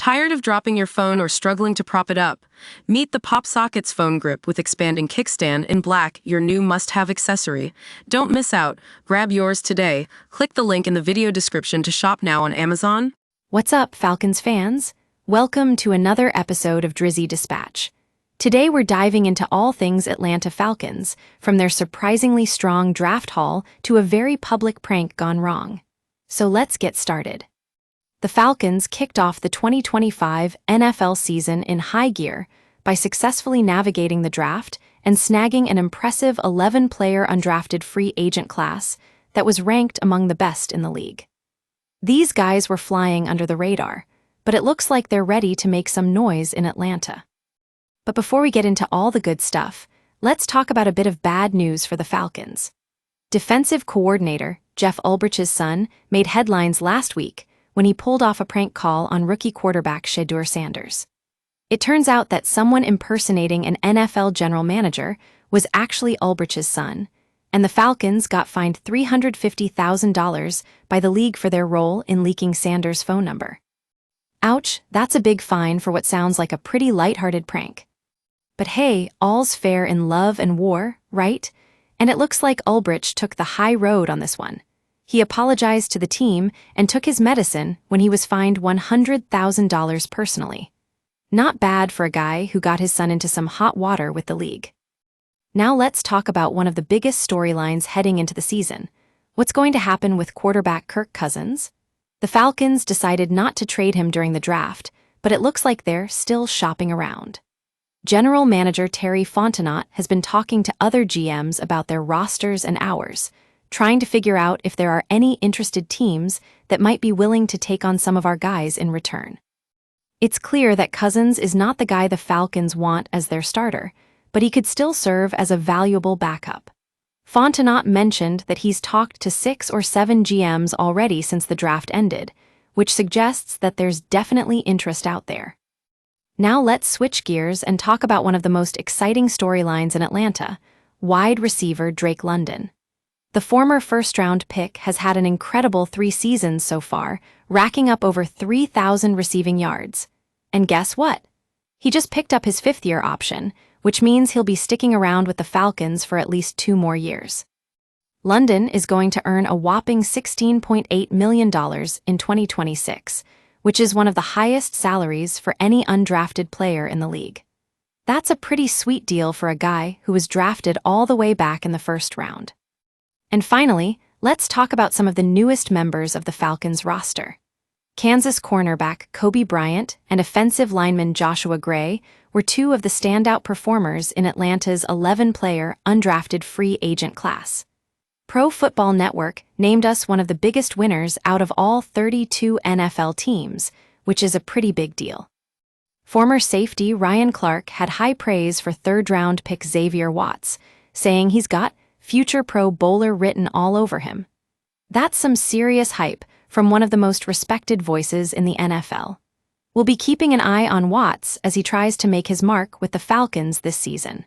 Tired of dropping your phone or struggling to prop it up? Meet the Pop Sockets phone grip with expanding kickstand in black, your new must-have accessory. Don't miss out. Grab yours today. Click the link in the video description to shop now on Amazon. What's up, Falcons fans? Welcome to another episode of Drizzy Dispatch. Today we're diving into all things Atlanta Falcons, from their surprisingly strong draft haul to a very public prank gone wrong. So let's get started. The Falcons kicked off the 2025 NFL season in high gear by successfully navigating the draft and snagging an impressive 11-player undrafted free agent class that was ranked among the best in the league. These guys were flying under the radar, but it looks like they're ready to make some noise in Atlanta. But before we get into all the good stuff, let's talk about a bit of bad news for the Falcons. Defensive coordinator Jeff Ulbrich's son made headlines last week when he pulled off a prank call on rookie quarterback Shedeur Sanders. It turns out that someone impersonating an NFL general manager was actually Ulbrich's son, and the Falcons got fined $350,000 by the league for their role in leaking Sanders' phone number. Ouch, that's a big fine for what sounds like a pretty lighthearted prank. But hey, all's fair in love and war, right? And it looks like Ulbrich took the high road on this one. He apologized to the team and took his medicine when he was fined $100,000 personally. Not bad for a guy who got his son into some hot water with the league. Now let's talk about one of the biggest storylines heading into the season. What's going to happen with quarterback Kirk Cousins? The Falcons decided not to trade him during the draft, but it looks like they're still shopping around. General Manager Terry Fontenot has been talking to other GMs about their rosters and hours, trying to figure out if there are any interested teams that might be willing to take on some of our guys in return. It's clear that Cousins is not the guy the Falcons want as their starter, but he could still serve as a valuable backup. Fontenot mentioned that he's talked to 6 or 7 GMs already since the draft ended, which suggests that there's definitely interest out there. Now let's switch gears and talk about one of the most exciting storylines in Atlanta, wide receiver Drake London. The former first-round pick has had an incredible 3 seasons so far, racking up over 3,000 receiving yards. And guess what? He just picked up his 5th-year option, which means he'll be sticking around with the Falcons for at least 2 more years. London is going to earn a whopping $16.8 million in 2026, which is one of the highest salaries for any undrafted player in the league. That's a pretty sweet deal for a guy who was drafted all the way back in the 1st round. And finally, let's talk about some of the newest members of the Falcons roster. Kansas cornerback Kobe Bryant and offensive lineman Joshua Gray were 2 of the standout performers in Atlanta's 11-player undrafted free agent class. Pro Football Network named us one of the biggest winners out of all 32 NFL teams, which is a pretty big deal. Former safety Ryan Clark had high praise for 3rd-round pick Xavier Watts, saying he's got future Pro Bowler written all over him. That's some serious hype from one of the most respected voices in the NFL. We'll be keeping an eye on Watts as he tries to make his mark with the Falcons this season.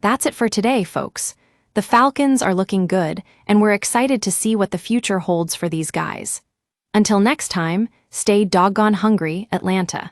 That's it for today, folks. The Falcons are looking good, and we're excited to see what the future holds for these guys. Until next time, stay doggone hungry, Atlanta.